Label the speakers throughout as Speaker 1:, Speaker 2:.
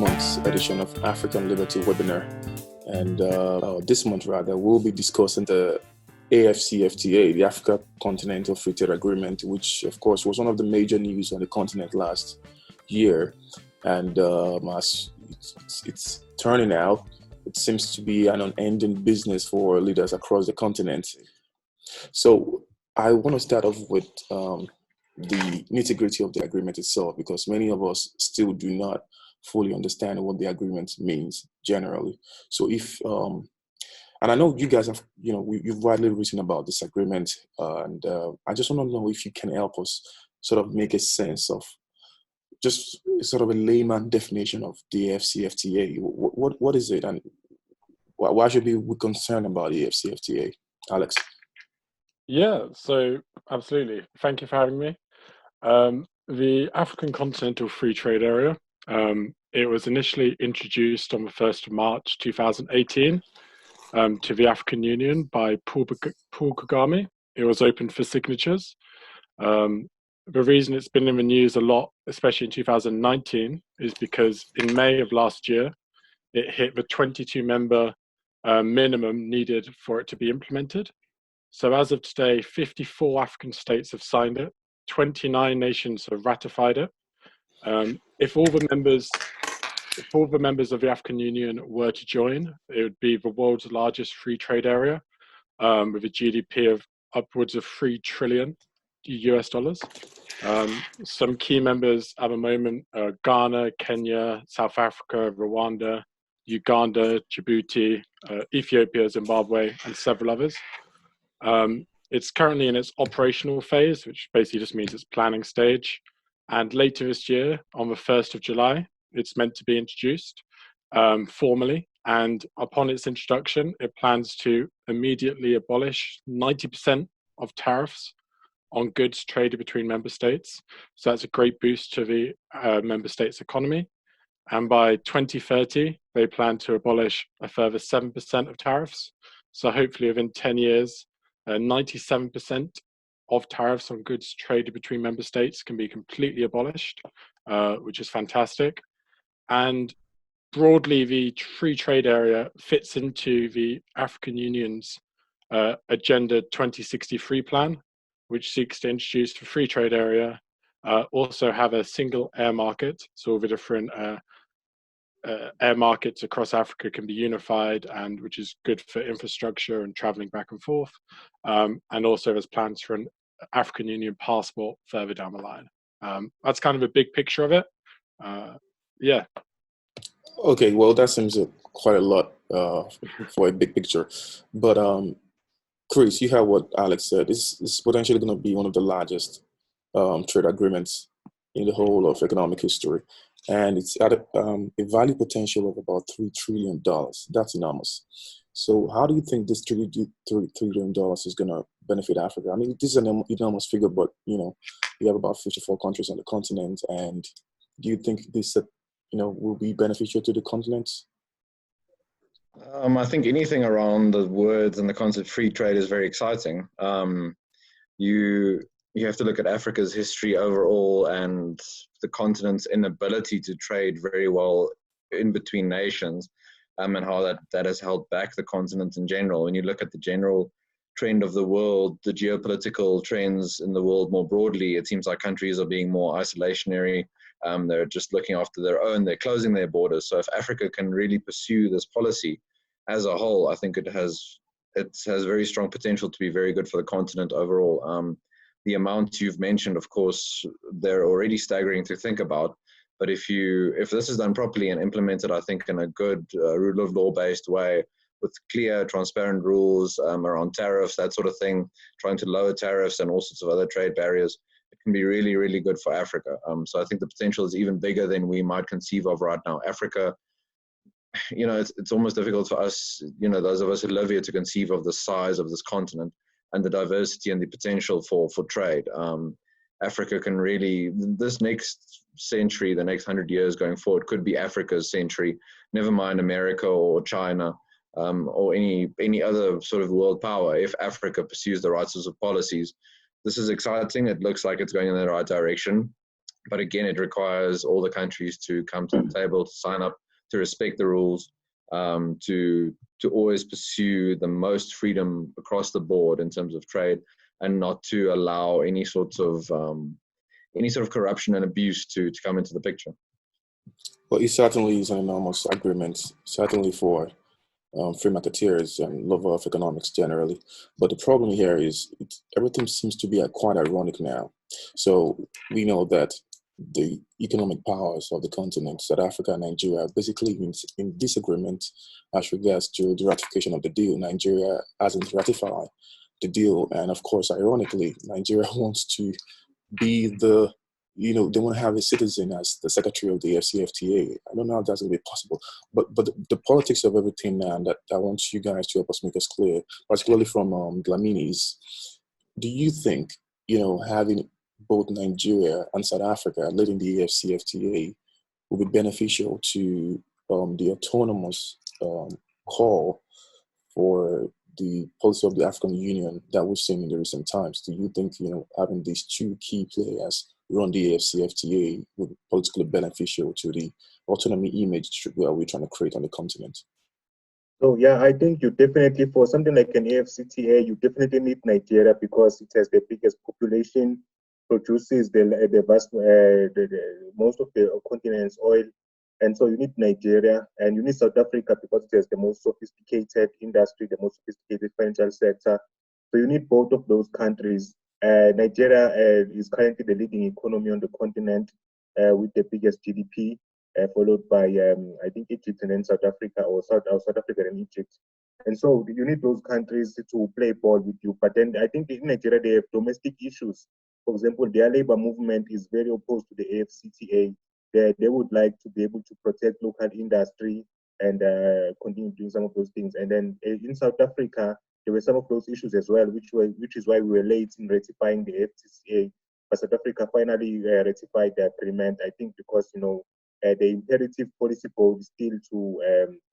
Speaker 1: month's edition of African Liberty webinar. And this month, rather, we'll be discussing the AfCFTA, the Africa Continental Free Trade Agreement, which, of course, was one of the major news on the continent last year. And as it's turning out, it seems to be an unending business for leaders across the continent. So I want to start off with the nitty-gritty of the agreement itself, because many of us still do not fully understand what the agreement means generally. So and I know you guys have, you've widely written about this agreement, and I just want to know if you can help us sort of make a sense of just sort of a layman definition of the AfCFTA. What is it, and why should we be concerned about the AfCFTA? Alex?
Speaker 2: Yeah, so absolutely. Thank you for having me. The African Continental Free Trade Area, it was initially introduced on the 1st of March 2018 to the African Union by Paul Kagame. It was opened for signatures. The reason it's been in the news a lot, especially in 2019, is because in May of last year, it hit the 22-member minimum needed for it to be implemented. So as of today, 54 African states have signed it, 29 nations have ratified it. If all the members of the African Union were to join, it would be the world's largest free trade area, with a GDP of upwards of $3 trillion US dollars. Some key members at the moment are Ghana, Kenya, South Africa, Rwanda, Uganda, Djibouti, Ethiopia, Zimbabwe, and several others. It's currently in its operational phase, which basically just means its planning stage. And later this year, on the 1st of July, it's meant to be introduced formally. And upon its introduction, it plans to immediately abolish 90% of tariffs on goods traded between member states. So that's a great boost to the member states' economy. And by 2030, they plan to abolish a further 7% of tariffs. So hopefully within 10 years, 97% of tariffs on goods traded between member states can be completely abolished, which is fantastic. And broadly, the free trade area fits into the African Union's Agenda 2063 plan, which seeks to introduce the free trade area, also have a single air market, so all the different air markets across Africa can be unified, and which is good for infrastructure and traveling back and forth. And also there's plans for an African Union passport further down the line. That's kind of a big picture of it. Yeah.
Speaker 1: Okay, well, that seems quite a lot for a big picture. But Chris, you heard what Alex said. This is potentially going to be one of the largest trade agreements in the whole of economic history. And it's at a value potential of about $3 trillion. That's enormous. So how do you think this $3 trillion is going to benefit Africa? I mean, this is an enormous figure, but, you have about 54 countries on the continent. And do you think this, will be beneficial to the continent?
Speaker 3: I think anything around the words and the concept free trade is very exciting. You have to look at Africa's history overall and the continent's inability to trade very well in between nations, and how that has held back the continent in general. When you look at the general trend of the world, the geopolitical trends in the world more broadly, it seems like countries are being more isolationary. They're just looking after their own. They're closing their borders. So if Africa can really pursue this policy as a whole, I think it has very strong potential to be very good for the continent overall. The amounts you've mentioned, of course, they're already staggering to think about. But if this is done properly and implemented, I think in a good rule of law based way, with clear, transparent rules around tariffs, that sort of thing, trying to lower tariffs and all sorts of other trade barriers, it can be really, really good for Africa. So I think the potential is even bigger than we might conceive of right now. Africa, it's almost difficult for us, those of us who live here, to conceive of the size of this continent and the diversity and the potential for trade. Africa can really, this next century, the next 100 years going forward, could be Africa's century, never mind America or China, or any other sort of world power, if Africa pursues the right sorts of policies. This is exciting. It looks like it's going in the right direction. But again, it requires all the countries to come to the table, to sign up, to respect the rules, to always pursue the most freedom across the board in terms of trade, and not to allow any sort of corruption and abuse to come into the picture.
Speaker 1: Well, it certainly is an enormous agreement, certainly for free marketeers and lover of economics generally. But the problem here is everything seems to be quite ironic now. So we know that the economic powers of the continent, South Africa and Nigeria, are basically in disagreement as regards to the ratification of the deal. Nigeria hasn't ratified the deal. And of course, ironically, Nigeria wants to be the, they want to have a citizen as the secretary of the AfCFTA. I don't know if that's going to be possible, but the politics of everything now that I want you guys to help us make us clear, particularly from Dhlamini, is, do you think, having both Nigeria and South Africa leading the AfCFTA will be beneficial to the autonomous call for the policy of the African Union that we've seen in the recent times? Do you think, having these two key players run the AfCFTA would be politically beneficial to the autonomy image where we're trying to create on the continent?
Speaker 4: So yeah, I think you definitely, for something like an AfCFTA, you definitely need Nigeria because it has the biggest population, produces the vast, most of the continent's oil. And so you need Nigeria, and you need South Africa because it has the most sophisticated industry, the most sophisticated financial sector. So you need both of those countries. Nigeria is currently the leading economy on the continent with the biggest GDP, followed by, I think, Egypt and then South Africa, or South Africa and Egypt. And so you need those countries to play ball with you. But then I think in Nigeria, they have domestic issues. For example, their labor movement is very opposed to the AfCFTA. They would like to be able to protect local industry and continue doing some of those things. And then in South Africa, there were some of those issues as well, which is why we were late in ratifying the AfCFTA. But South Africa finally ratified the agreement, I think because, the imperative policy goal is still to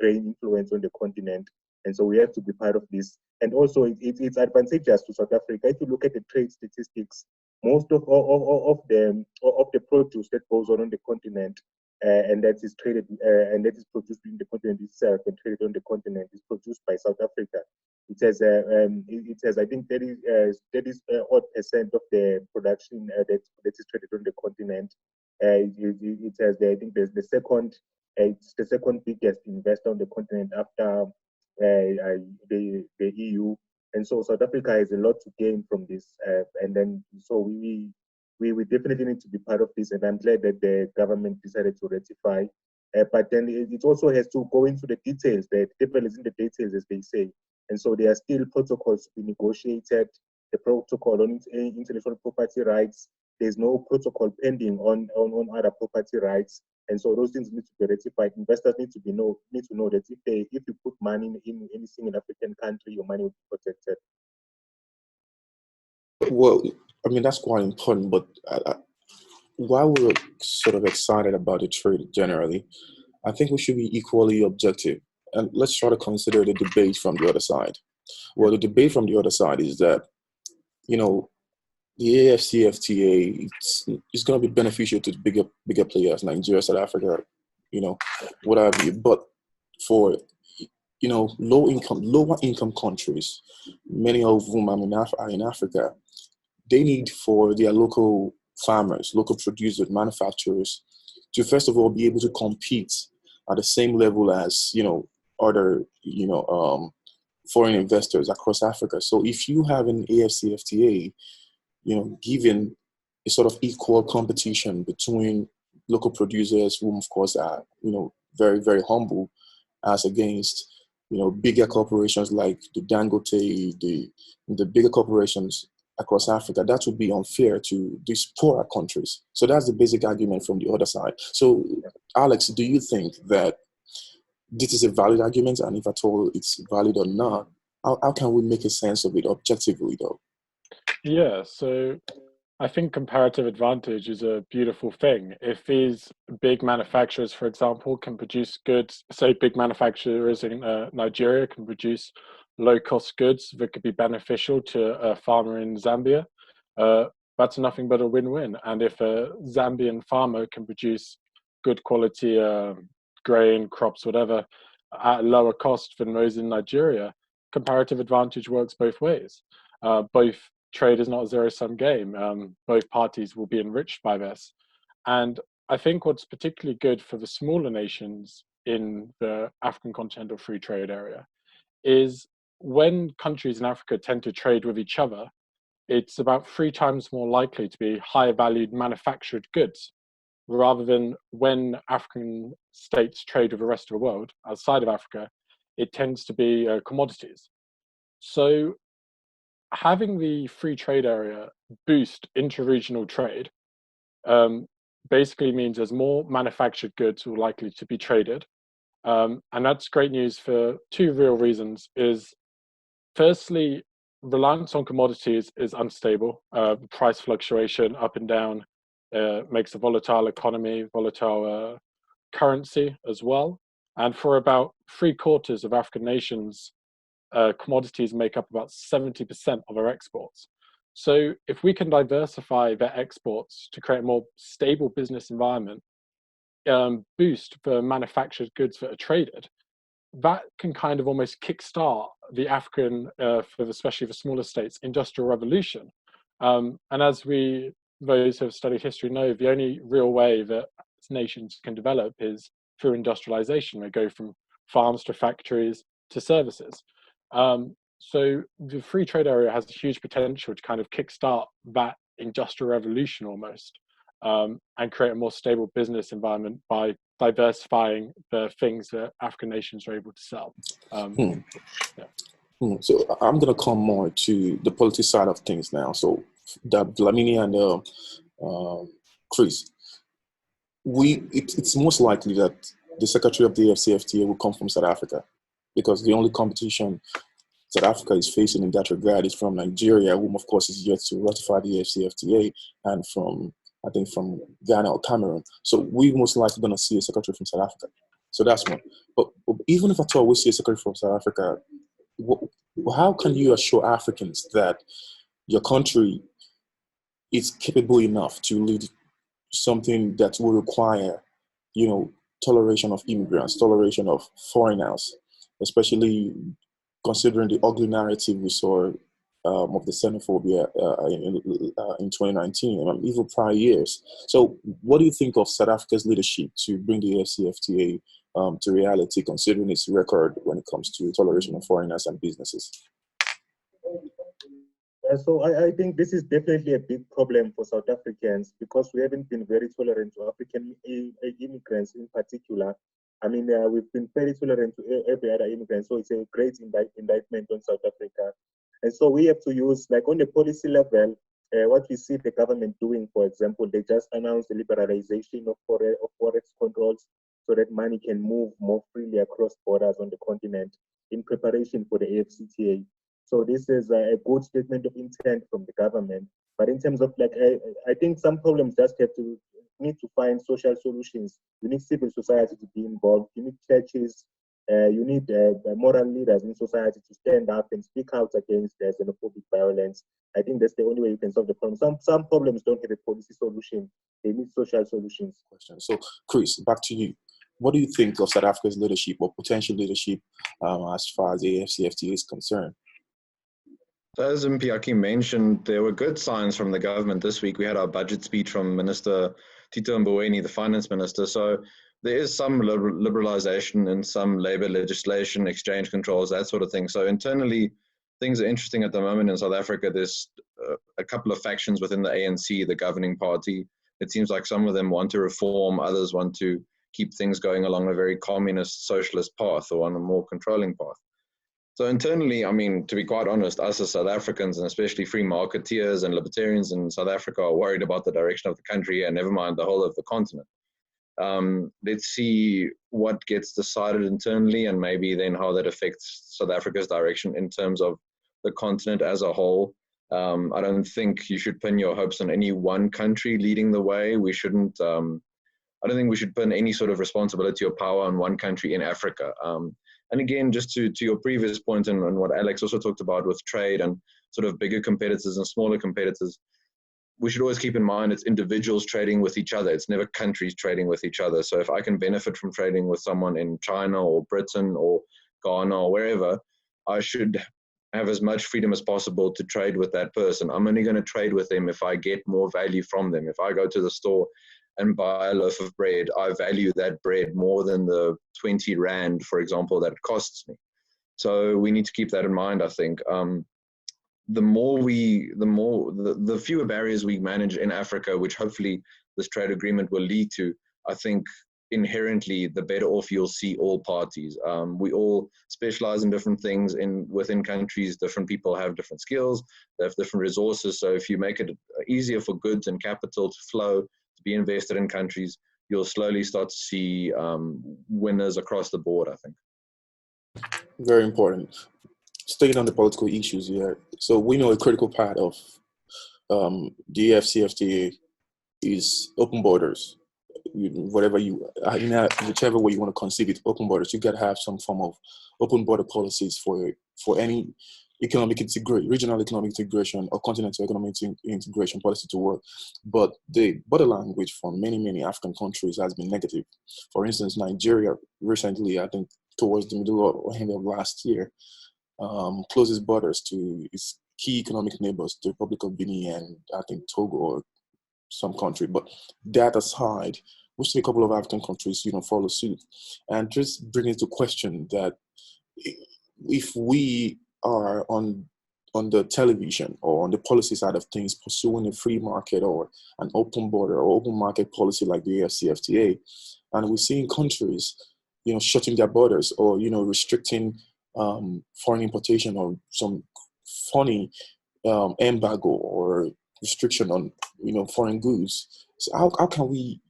Speaker 4: gain influence on the continent. And so we have to be part of this. And also, it's advantageous to South Africa. If you look at the trade statistics, most of the produce that goes on the continent and that is traded and that is produced in the continent itself and traded on the continent is produced by South Africa. It has I think 30 odd percent of the production that is traded on the continent. It has I think there's the second it's the second biggest investor on the continent after the EU. And so South Africa has a lot to gain from this, and then so we definitely need to be part of this. And I'm glad that the government decided to ratify. But then it also has to go into the details. The devil is in the details, as they say. And so there are still protocols to be negotiated. The protocol on intellectual property rights. There's no protocol pending on other property rights. And so those things need to be ratified. Investors need to know that if you put money in any single African country, your money will be protected.
Speaker 1: Well, I mean, that's quite important, but while we're sort of excited about the trade generally, I think we should be equally objective. And let's try to consider the debate from the other side. Well, the debate from the other side is that, the AfCFTA is going to be beneficial to the bigger players, Nigeria, South Africa, what have you. But for lower income countries, many of whom are in Africa, they need for their local farmers, local producers, manufacturers to first of all be able to compete at the same level as other foreign investors across Africa. So if you have an AfCFTA, given a sort of equal competition between local producers, whom of course are, very, very humble, as against, bigger corporations like the Dangote, the bigger corporations across Africa, that would be unfair to these poorer countries. So that's the basic argument from the other side. So, Alex, do you think that this is a valid argument? And if at all it's valid or not, how can we make a sense of it objectively, though?
Speaker 2: Yeah, so I think comparative advantage is a beautiful thing. If these big manufacturers, for example, can produce goods, say big manufacturers in Nigeria can produce low-cost goods that could be beneficial to a farmer in Zambia, that's nothing but a win-win. And if a Zambian farmer can produce good quality grain, crops, whatever, at a lower cost than those in Nigeria, comparative advantage works both ways. Both trade is not a zero-sum game. Both parties will be enriched by this. And I think what's particularly good for the smaller nations in the African Continental Free Trade Area is when countries in Africa tend to trade with each other, it's about 3 times more likely to be higher valued manufactured goods, rather than when African states trade with the rest of the world outside of Africa, it tends to be commodities. So having the free trade area boost inter-regional trade basically means there's more manufactured goods who are likely to be traded. And that's great news for 2 real reasons. Is firstly, reliance on commodities is unstable. Price fluctuation up and down makes a volatile economy, volatile currency as well. And for about 3/4 of African nations, commodities make up about 70% of our exports. So if we can diversify their exports to create a more stable business environment, boost the manufactured goods that are traded, that can kind of almost kickstart the African, especially the smaller states, industrial revolution. And as those who have studied history know, the only real way that nations can develop is through industrialization. They go from farms to factories to services. So the free trade area has a huge potential to kind of kickstart that industrial revolution almost, and create a more stable business environment by diversifying the things that African nations are able to sell.
Speaker 1: So I'm going to come more to the policy side of things now. So that Dhlamini and Chris, it's most likely that the secretary of the AfCFTA will come from South Africa, because the only competition South Africa is facing in that regard is from Nigeria, whom of course is yet to ratify the AfCFTA, and from, I think, from Ghana or Cameroon. So we're most likely going to see a secretary from South Africa. So that's one. But even if at all we see a secretary from South Africa, how can you assure Africans that your country is capable enough to lead something that will require, toleration of immigrants, toleration of foreigners, especially considering the ugly narrative we saw of the xenophobia in 2019 and even prior years. So what do you think of South Africa's leadership to bring the AfCFTA to reality, considering its record when it comes to toleration of foreigners and businesses?
Speaker 4: So I think this is definitely a big problem for South Africans, because we haven't been very tolerant to African immigrants in particular. I mean, we've been very tolerant to every other immigrant, so it's a great indictment on South Africa. And so we have to use, like on the policy level, what we see the government doing, for example, they just announced the liberalization of forex controls so that money can move more freely across borders on the continent in preparation for the AfCFTA. So this is a good statement of intent from the government. But in terms of I think some problems just need to find social solutions. You need civil society to be involved. You need churches. You need moral leaders in society to stand up and speak out against xenophobic violence. I think that's the only way you can solve the problem. Some problems don't have a policy solution. They need social solutions.
Speaker 1: So, Chris, back to you. What do you think of South Africa's leadership or potential leadership as far as the AfCFTA is concerned?
Speaker 3: So as Mpiyakhe mentioned, there were good signs from the government this week. We had our budget speech from Minister Tito Mboweni, the finance minister. So there is some liberalization in some labor legislation, exchange controls, that sort of thing. So internally, things are interesting at the moment in South Africa. There's a couple of factions within the ANC, the governing party. It seems like some of them want to reform, others want to keep things going along a very communist socialist path or on a more controlling path. So internally, I mean, to be quite honest, us as South Africans, and especially free marketeers and libertarians in South Africa, are worried about the direction of the country and never mind the whole of the continent. Let's see what gets decided internally and maybe then how that affects South Africa's direction in terms of the continent as a whole. I don't think you should pin your hopes on any one country leading the way. We shouldn't, I don't think we should pin any sort of responsibility or power on one country in Africa. And again, just to your previous point and what Alex also talked about with trade and sort of bigger competitors and smaller competitors, we should always keep in mind it's individuals trading with each other. It's never countries trading with each other. So if I can benefit from trading with someone in China or Britain or Ghana or wherever, I should have as much freedom as possible to trade with that person. I'm only going to trade with them if I get more value from them. If I go to the store and buy a loaf of bread, I value that bread more than the 20 Rand, for example, that it costs me. So we need to keep that in mind, I think. The fewer barriers we manage in Africa, which hopefully this trade agreement will lead to, I think inherently the better off you'll see all parties. We all specialize in different things within countries. Different people have different skills, they have different resources. So if you make it easier for goods and capital to flow, to be invested in countries, you'll slowly start to see winners across the board, I think.
Speaker 1: Very important. Staying on the political issues here. So we know a critical part of the AfCFTA is open borders. Whichever way you want to conceive it, open borders. You got to have some form of open border policies for any regional economic integration or continental economic integration policy to work. But the body language from many African countries has been negative. For instance, Nigeria recently, I think towards the middle or end of last year, closes borders to its key economic neighbors, the Republic of Benin and I think Togo or some country. But that aside, we see a couple of African countries, follow suit, and just bring into question that if we are on the television or on the policy side of things pursuing a free market or an open border or open market policy like the AfCFTA, and we're seeing countries, shutting their borders or restricting foreign importation or some funny embargo or restriction on foreign goods. So how can we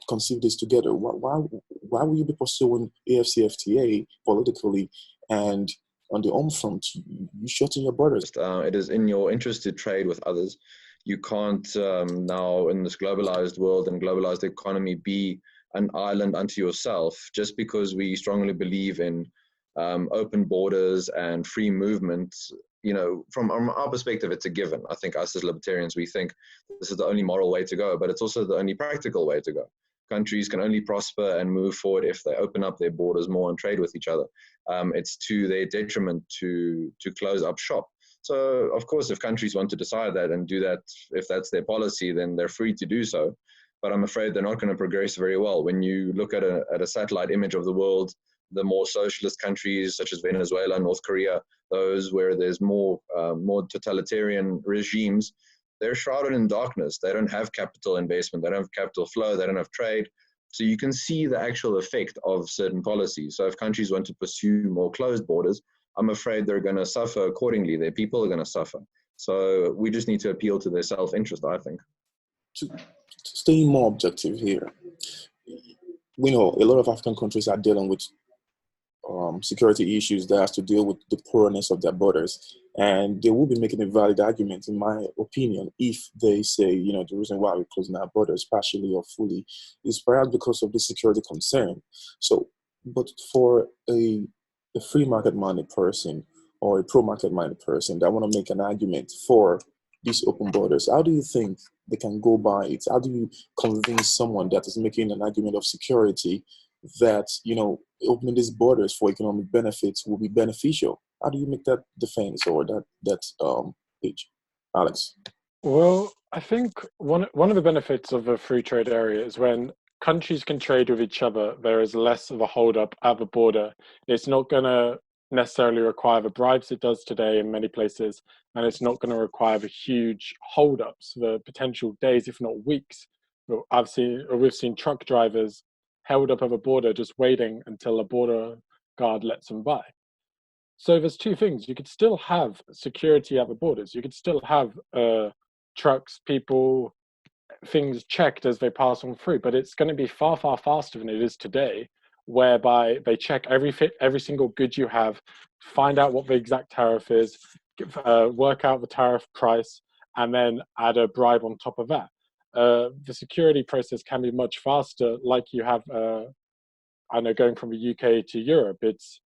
Speaker 1: conceive this together? Why will you be pursuing AfCFTA politically and on the home front you shutting your borders?
Speaker 3: It is in your interest to trade with others. You can't now in this globalized world and globalized economy be an island unto yourself just because we strongly believe in open borders and free movement. From our perspective, it's a given. I think us as libertarians, we think this is the only moral way to go, but it's also the only practical way to go. Countries can only prosper and move forward if they open up their borders more and trade with each other. It's to their detriment to close up shop. So, of course, if countries want to decide that and do that, if that's their policy, then they're free to do so. But I'm afraid they're not going to progress very well. When you look at a satellite image of the world, the more socialist countries such as Venezuela, North Korea, those where there's more totalitarian regimes, they're shrouded in darkness. They don't have capital investment, they don't have capital flow, they don't have trade. So you can see the actual effect of certain policies. So if countries want to pursue more closed borders, I'm afraid they're going to suffer accordingly. Their people are going to suffer. So we just need to appeal to their self-interest, I think.
Speaker 1: To stay more objective here, we know a lot of African countries are dealing with security issues that has to deal with the poorness of their borders. And they will be making a valid argument, in my opinion, if they say, the reason why we're closing our borders partially or fully is perhaps because of the security concern. So, but for a free market-minded person or a pro-market-minded person that want to make an argument for these open borders, how do you think they can go by it? How do you convince someone that is making an argument of security that, opening these borders for economic benefits will be beneficial? How do you make that defense or that pitch, Alex?
Speaker 2: Well, I think one of the benefits of a free trade area is when countries can trade with each other, there is less of a hold-up at the border. It's not going to necessarily require the bribes it does today in many places, and it's not going to require the huge hold-ups, the potential days, if not weeks. We've seen truck drivers held up at the border just waiting until a border guard lets them by. So there's two things. You could still have security at the borders. You could still have trucks, people, things checked as they pass on through, but it's going to be far faster than it is today, whereby they check every single good you have, find out what the exact tariff is, work out the tariff price, and then add a bribe on top of that. The security process can be much faster, like you have, going from the UK to Europe. It's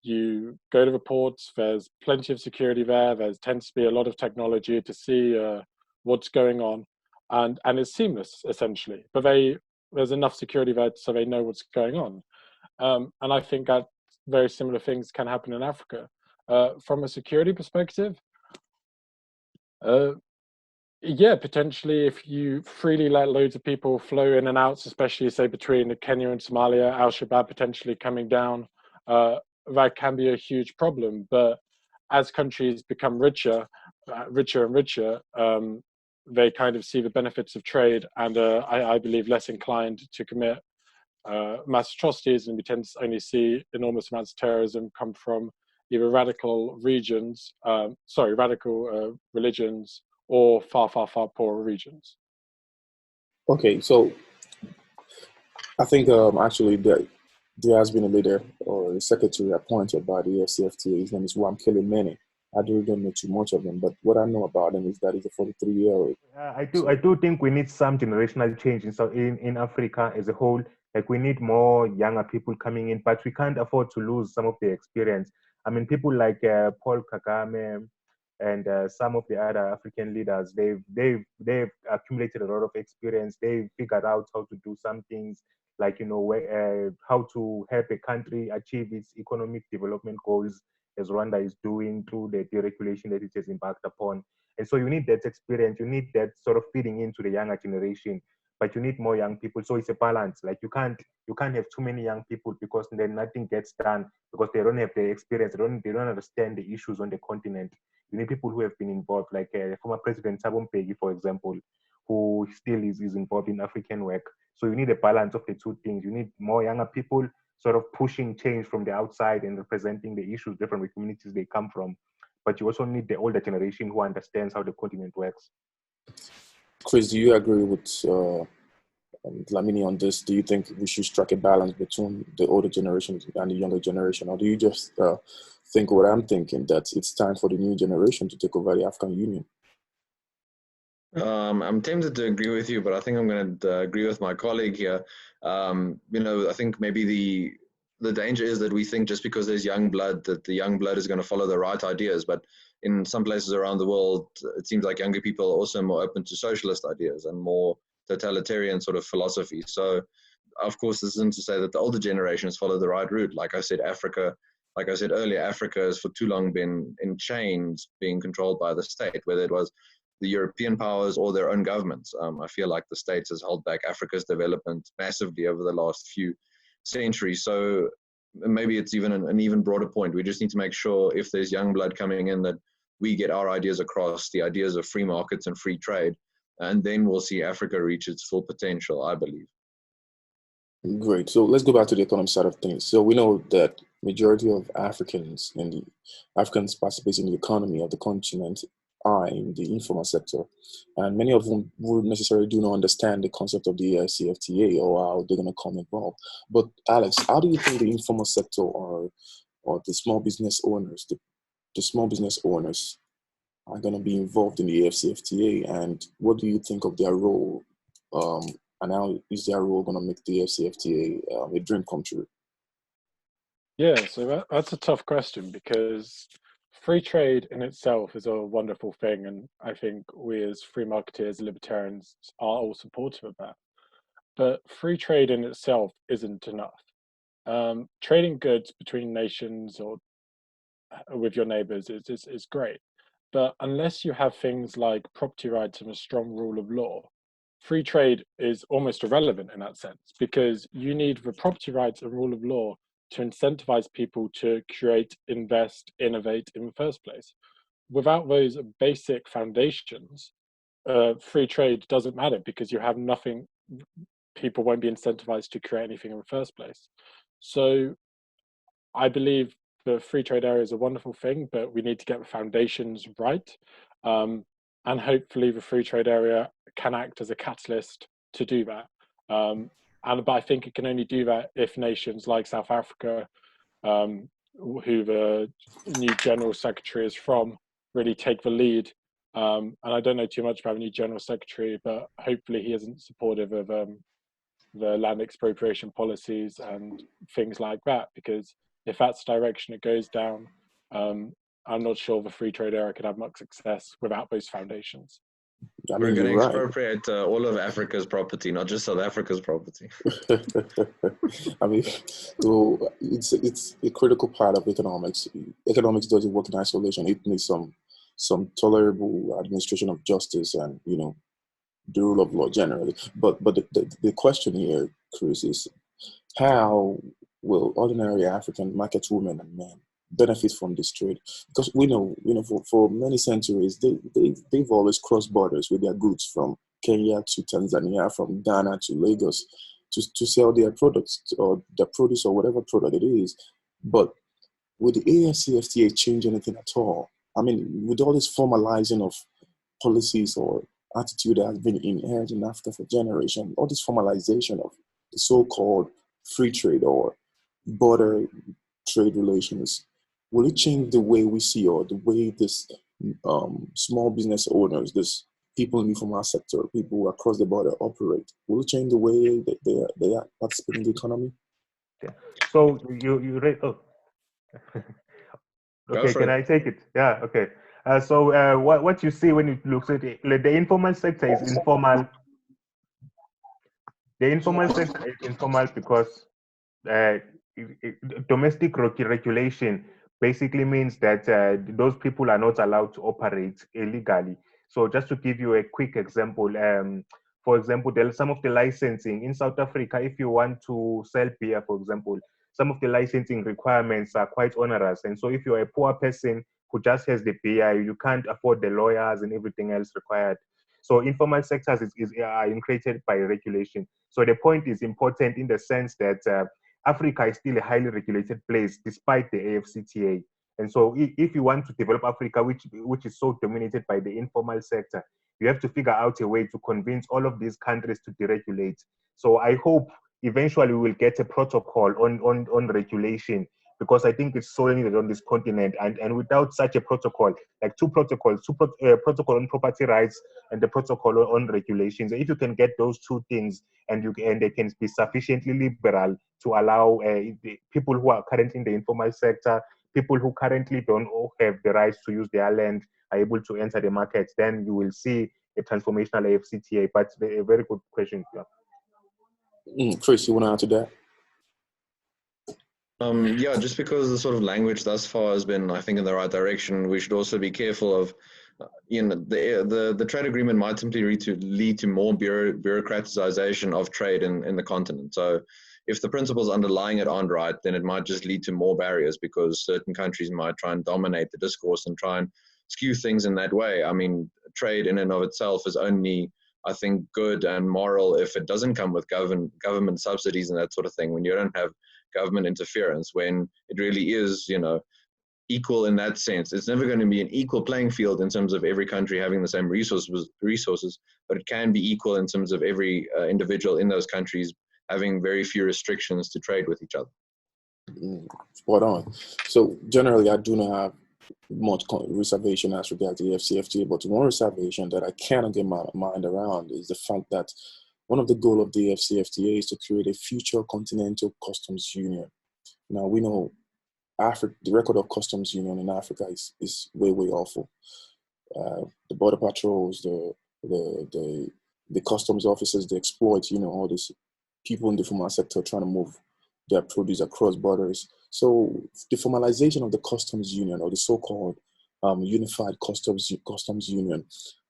Speaker 2: you go to the ports, there's plenty of security there, tends to be a lot of technology to see what's going on, and it's seamless essentially. But there's enough security there so they know what's going on, and I think that very similar things can happen in Africa. From a security perspective, yeah, potentially if you freely let loads of people flow in and out, especially say between Kenya and Somalia, Al-Shabaab potentially coming down, that can be a huge problem. But as countries become richer and richer, they kind of see the benefits of trade, and I believe less inclined to commit mass atrocities, and we tend to only see enormous amounts of terrorism come from either radical religions, or far, far, far poorer regions.
Speaker 1: Okay, so I think actually there has been a leader or a secretary appointed by the AfCFTA. His name is Dhlamini. I don't know too much of him, but what I know about him is that he's a 43-year-old.
Speaker 4: I do think we need some generational change in Africa as a whole. Like, we need more younger people coming in, but we can't afford to lose some of the experience. I mean, people like Paul Kagame and some of the other African leaders, they've accumulated a lot of experience. They've figured out how to do some things, like, how to help a country achieve its economic development goals, as Rwanda is doing through the deregulation that it has embarked upon. And so you need that experience, you need that sort of feeding into the younger generation, but you need more young people. So it's a balance. Like, you can't have too many young people, because then nothing gets done, because they don't have the experience, they don't understand the issues on the continent. You need people who have been involved, like former President Thabo Mbeki, for example, who still is involved in African work. So you need a balance of the two things. You need more younger people sort of pushing change from the outside and representing the issues different communities they come from. But you also need the older generation who understands how the continent works.
Speaker 1: Chris, do you agree with Dhlamini on this? Do you think we should strike a balance between the older generation and the younger generation? Or do you just think what I'm thinking, that it's time for the new generation to take over the African Union?
Speaker 3: I'm tempted to agree with you, but I think I'm going to agree with my colleague here. I think maybe the danger is that we think just because there's young blood, that the young blood is going to follow the right ideas. But in some places around the world, it seems like younger people are also more open to socialist ideas and more totalitarian sort of philosophy. So, of course, this isn't to say that the older generations follow the right route. Like I said earlier, Africa has for too long been in chains, being controlled by the state, whether it was the European powers or their own governments. I feel like the States has held back Africa's development massively over the last few centuries. So maybe it's even an even broader point. We just need to make sure, if there's young blood coming in, that we get our ideas across, the ideas of free markets and free trade, and then we'll see Africa reach its full potential, I believe.
Speaker 1: Great. So let's go back to the economic side of things. So we know that majority of Africans participating in the economy of the continent are in the informal sector, and many of them would necessarily do not understand the concept of the CFTA or how they're going to come involved. But Alex, how do you think the informal sector or the small business owners, the small business owners are going to be involved in the AfCFTA, and what do you think of their role? And how is their role going to make the AfCFTA a dream come true?
Speaker 2: Yeah, so that's a tough question, because free trade in itself is a wonderful thing, and I think we as free marketeers, libertarians, are all supportive of that. But free trade in itself isn't enough. Trading goods between nations or with your neighbors is great, but unless you have things like property rights and a strong rule of law, free trade is almost irrelevant in that sense, because you need the property rights and rule of law to incentivize people to create, invest, innovate in the first place. Without those basic foundations, free trade doesn't matter, because you have nothing. People won't be incentivized to create anything in the first place. So I believe the free trade area is a wonderful thing, but we need to get the foundations right. And hopefully the free trade area can act as a catalyst to do that. But I think it can only do that if nations like South Africa, who the new General Secretary is from, really take the lead. And I don't know too much about the new General Secretary, but hopefully he isn't supportive of the land expropriation policies and things like that, because if that's the direction it goes down, I'm not sure the free trade area could have much success without those foundations.
Speaker 1: I
Speaker 3: We're
Speaker 1: mean,
Speaker 3: going
Speaker 1: you're
Speaker 3: to
Speaker 1: right.
Speaker 3: expropriate all of Africa's property, not just South Africa's property.
Speaker 1: I mean, so it's a critical part of economics. Economics doesn't work in isolation. It needs some tolerable administration of justice and the rule of law generally. But the question here, Chris, is how will ordinary African market women and men benefit from this trade? Because we know, for many centuries, they've always crossed borders with their goods from Kenya to Tanzania, from Ghana to Lagos, to sell their products or their produce or whatever product it is. But would the AfCFTA change anything at all? I mean, with all this formalizing of policies or attitude that has been inherent in Africa for generations, all this formalization of the so-called free trade or border trade relations, will it change the way we see or the way this small business owners, this people in the informal sector, people across the border operate? Will it change the way that they are participating in the economy?
Speaker 5: Yeah. So you read. Oh. Okay, can I take it? Yeah. Okay. So what you see when you look at the informal sector is informal. The informal sector is informal because uh, domestic regulation basically means that those people are not allowed to operate illegally. So just to give you a quick example, for example, some of the licensing in South Africa, if you want to sell beer, for example, some of the licensing requirements are quite onerous. And so if you're a poor person who just has the beer, you can't afford the lawyers and everything else required. So informal sectors are created by regulation. So the point is important in the sense that Africa is still a highly regulated place despite the AfCFTA. And so if you want to develop Africa, which is so dominated by the informal sector, you have to figure out a way to convince all of these countries to deregulate. So I hope eventually we will get a protocol on regulation, because I think it's so needed on this continent. And without such a protocol, like two protocols, protocol on property rights and the protocol on regulations, if you can get those two things and they can be sufficiently liberal to allow the people who are currently in the informal sector, people who currently don't have the rights to use their land, are able to enter the market, then you will see a transformational AfCFTA. But a very good question. Yeah.
Speaker 1: Chris, you want to add to that?
Speaker 3: Yeah, just because the sort of language thus far has been, I think, in the right direction, we should also be careful of, the trade agreement might simply lead to more bureaucratization of trade in the continent. So if the principles underlying it aren't right, then it might just lead to more barriers, because certain countries might try and dominate the discourse and try and skew things in that way. I mean, trade in and of itself is only, I think, good and moral if it doesn't come with government subsidies and that sort of thing, when you don't have government interference, when it really is, equal in that sense. It's never going to be an equal playing field in terms of every country having the same resources, but it can be equal in terms of every individual in those countries having very few restrictions to trade with each other.
Speaker 1: Spot on. So generally, I do not have much reservation as regards the AfCFTA, but one reservation that I cannot get my mind around is the fact that one of the goals of the AfCFTA is to create a future continental customs union. Now, we know the record of customs union in Africa is way, way awful. The border patrols, the customs officers, they exploit, all these people in the formal sector trying to move their produce across borders. So the formalization of the customs union, or the so-called unified customs union,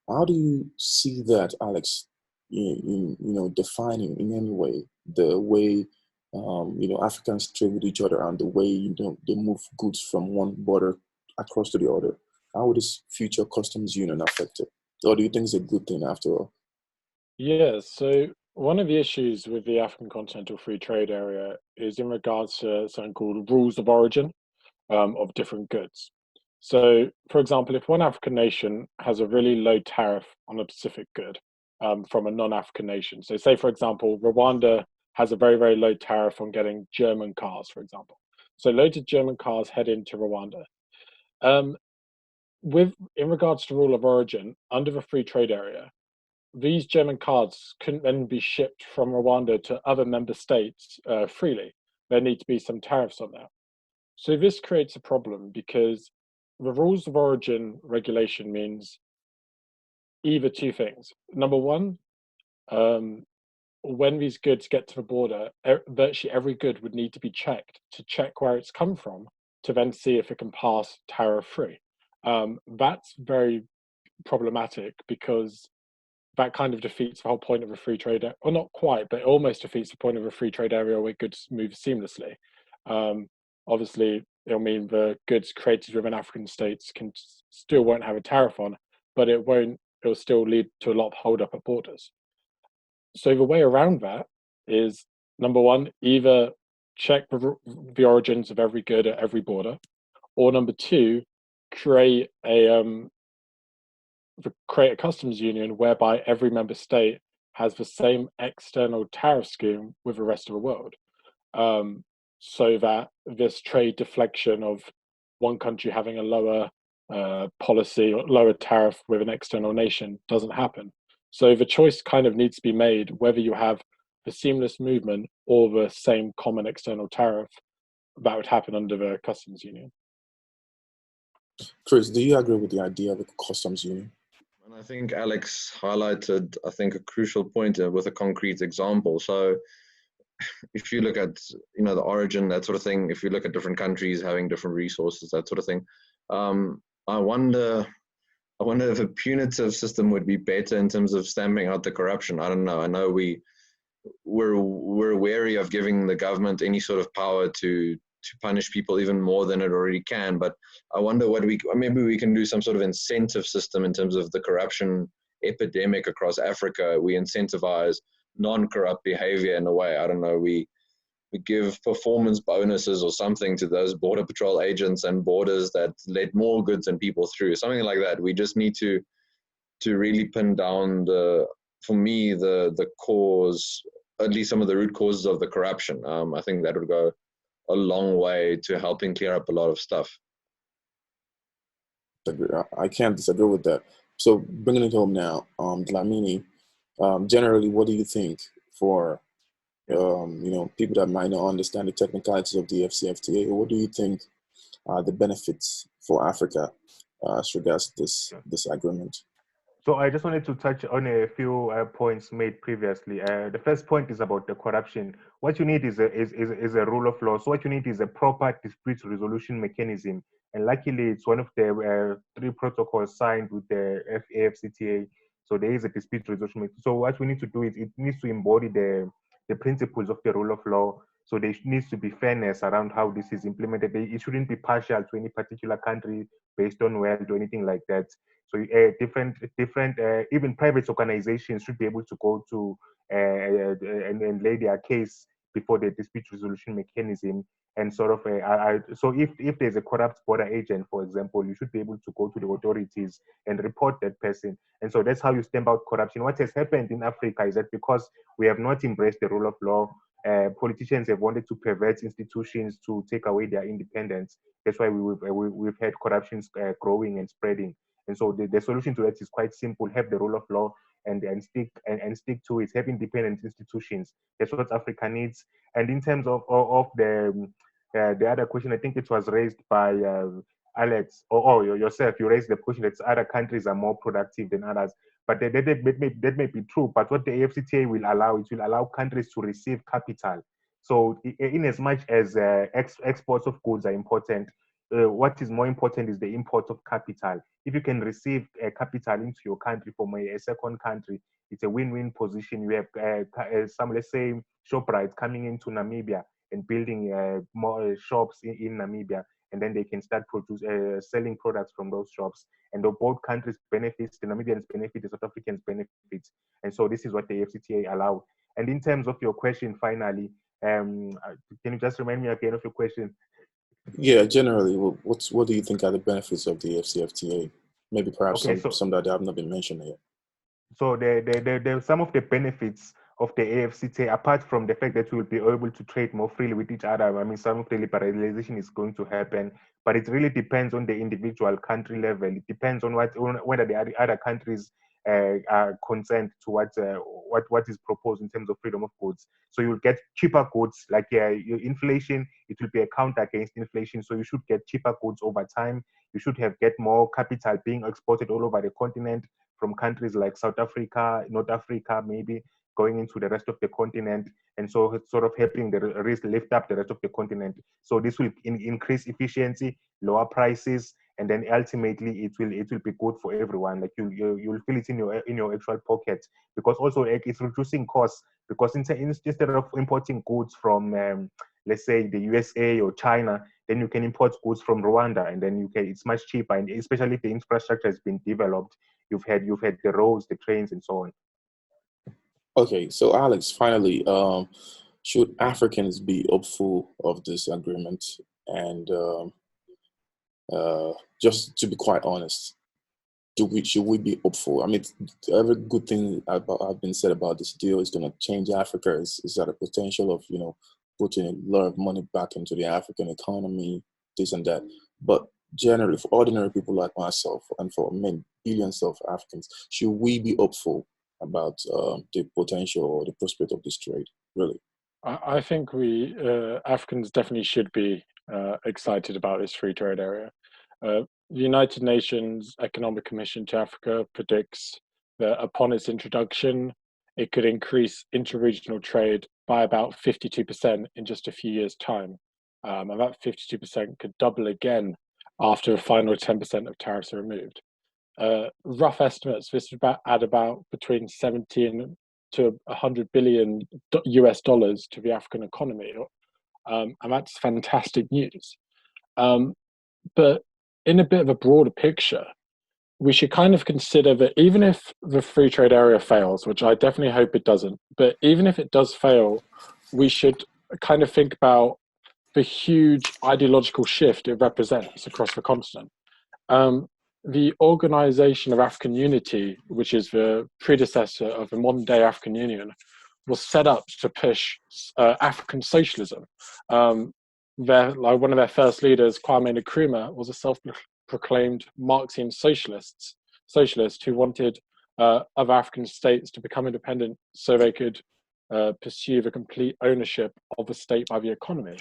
Speaker 1: how do you see that, Alex, defining in any way the way Africans trade with each other and the way they move goods from one border across to the other? How would this future customs union affect it? Or do you think it's a good thing after all?
Speaker 2: Yeah, so one of the issues with the African Continental Free Trade Area is in regards to something called rules of origin of different goods. So, for example, if one African nation has a really low tariff on a specific good from a non-African nation, so say, for example, Rwanda has a very, very low tariff on getting German cars, for example. So loads of German cars head into Rwanda. In regards to rule of origin, under the free trade area, these German cars couldn't then be shipped from Rwanda to other member states freely. There need to be some tariffs on that. So this creates a problem because the rules of origin regulation means either two things. Number one, when these goods get to the border, virtually every good would need to be checked to check where it's come from to then see if it can pass tariff-free. That's very problematic because that kind of defeats the whole point of a free trade, or not quite, but it almost defeats the point of a free trade area where goods move seamlessly. Obviously, it'll mean the goods created within African states still won't have a tariff on, but it'll still lead to a lot of hold up at borders. So the way around that is, number one, either check the origins of every good at every border, or number two, create a customs union whereby every member state has the same external tariff scheme with the rest of the world, so that this trade deflection of one country having a lower policy or lower tariff with an external nation doesn't happen. So the choice kind of needs to be made whether you have the seamless movement or the same common external tariff that would happen under the customs union.
Speaker 1: Chris, do you agree with the idea of a customs union?
Speaker 3: And I think Alex highlighted, I think, a crucial point with a concrete example. So if you look at, the origin, that sort of thing, if you look at different countries having different resources, that sort of thing, I wonder if a punitive system would be better in terms of stamping out the corruption. I don't know. I know we're wary of giving the government any sort of power to punish people even more than it already can. But I wonder maybe we can do some sort of incentive system in terms of the corruption epidemic across Africa. We incentivize non-corrupt behavior in a way. I don't know. We give performance bonuses or something to those border patrol agents and borders that let more goods and people through. Something like that. We just need to really pin down the cause, at least some of the root causes of the corruption. I think that would go a long way to helping clear up a lot of stuff.
Speaker 1: I can't disagree with that. So bringing it home now, Dhlamini, generally, what do you think for people that might not understand the technicalities of the AfCFTA? What do you think are the benefits for Africa as regards to this agreement?
Speaker 5: So I just wanted to touch on a few points made previously. The first point is about the corruption. What you need is a rule of law. So what you need is a proper dispute resolution mechanism. And luckily, it's one of the 3 protocols signed with the AfCFTA. So there is a dispute resolution mechanism. So what we need to do is it needs to embody the principles of the rule of law. So there needs to be fairness around how this is implemented. It shouldn't be partial to any particular country based on wealth or anything like that. So different even private organizations should be able to go to and lay their case before the dispute resolution mechanism. And sort of so if there's a corrupt border agent, for example, you should be able to go to the authorities and report that person. And so that's how you stamp out corruption. What has happened in Africa is that because we have not embraced the rule of law, politicians have wanted to pervert institutions to take away their independence. That's why we've had corruption growing and spreading. And so the solution to that is quite simple: have the rule of law and stick to it. Have independent institutions. That's what Africa needs. And in terms of the other question, I think it was raised by Alex or yourself. You raised the question that other countries are more productive than others. But that may be true. But what the AfCFTA will allow, it will allow countries to receive capital. So in as much as exports of goods are important, what is more important is the import of capital. If you can receive capital into your country from a second country, it's a win-win position. You have some, let's say, ShopRite coming into Namibia and building more shops in Namibia, and then they can start selling products from those shops. And both countries benefit, the Namibians benefit, the South Africans benefit. And so this is what the AfCFTA allowed. And in terms of your question, finally, can you just remind me again of your question?
Speaker 1: Yeah, generally, what do you think are the benefits of the AfCFTA? Maybe perhaps some that have not been mentioned yet.
Speaker 5: So some of the benefits of the AfCFTA, apart from the fact that we will be able to trade more freely with each other, I mean, some of the liberalization is going to happen, but it really depends on the individual country level. It depends on whether the other countries are concerned to what is proposed in terms of freedom of goods. So you'll get cheaper goods, like inflation. It will be a counter against inflation. So you should get cheaper goods over time. You should get more capital being exported all over the continent. from countries like South Africa, North Africa, maybe going into the rest of the continent, and so it's sort of helping the risk lift up the rest of the continent. So this will increase efficiency, lower prices, and then ultimately it will be good for everyone. Like you'll feel it in your actual pocket, because also like, it's reducing costs, because instead of importing goods from let's say the USA or China, then you can import goods from Rwanda, and then it's much cheaper, and especially if the infrastructure has been developed, you've had the roads, the trains, and so on.
Speaker 1: Okay, so Alex, finally, should Africans be hopeful of this agreement? And just to be quite honest, should we be hopeful? I mean, every good thing I've been said about this deal is going to change Africa. Is that a potential of putting a lot of money back into the African economy, this and that? But generally, for ordinary people like myself and for billions of Africans, should we be hopeful about the potential or the prospect of this trade, really?
Speaker 2: I think we Africans definitely should be excited about this free trade area. The United Nations Economic Commission to Africa predicts that upon its introduction, it could increase interregional trade by about 52% in just a few years' time. And that 52% could double again after a final 10% of tariffs are removed. Rough estimates, this would add about between 17 to 100 billion US dollars to the African economy. And that's fantastic news. But in a bit of a broader picture, we should kind of consider that even if the free trade area fails, which I definitely hope it doesn't, but even if it does fail, we should kind of think about the huge ideological shift it represents across the continent. The Organization of African Unity, which is the predecessor of the modern day African Union, was set up to push African socialism. One of their first leaders, Kwame Nkrumah, was a self-proclaimed Marxian socialist who wanted other African states to become independent so they could pursue the complete ownership of the state by the economy.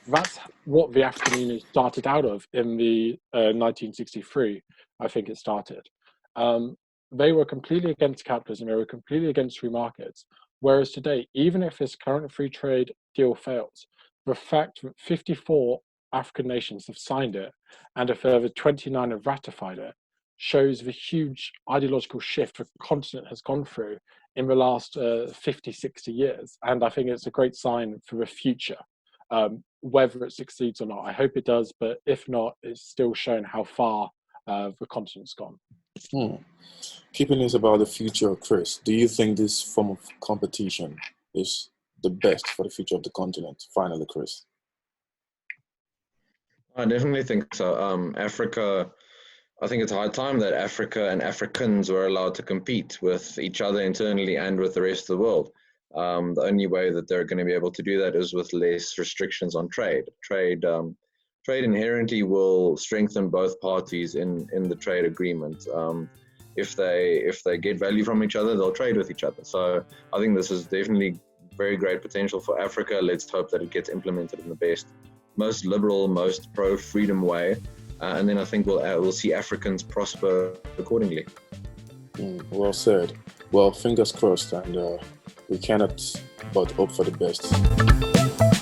Speaker 2: That's what the African Union started out of in the 1963, I think it started. They were completely against capitalism, they were completely against free markets. Whereas today, even if this current free trade deal fails, the fact that 54 African nations have signed it and a further 29 have ratified it shows the huge ideological shift the continent has gone through in the last 50, 60 years. And I think it's a great sign for the future. Whether it succeeds or not, I hope it does, but if not, it's still shown how far the continent's gone.
Speaker 1: Keeping this about the future, Chris, do you think this form of competition is the best for the future of the continent? Finally, Chris.
Speaker 3: I definitely think so. Africa, I think it's high time that Africa and Africans were allowed to compete with each other internally and with the rest of the world. The only way that they're going to be able to do that is with less restrictions on trade. Trade inherently will strengthen both parties in the trade agreement. If they get value from each other, they'll trade with each other. So I think this is definitely very great potential for Africa. Let's hope that it gets implemented in the best, most liberal, most pro-freedom way. And then I think we'll see Africans prosper accordingly.
Speaker 1: Well said. Well, fingers crossed, and we cannot but hope for the best.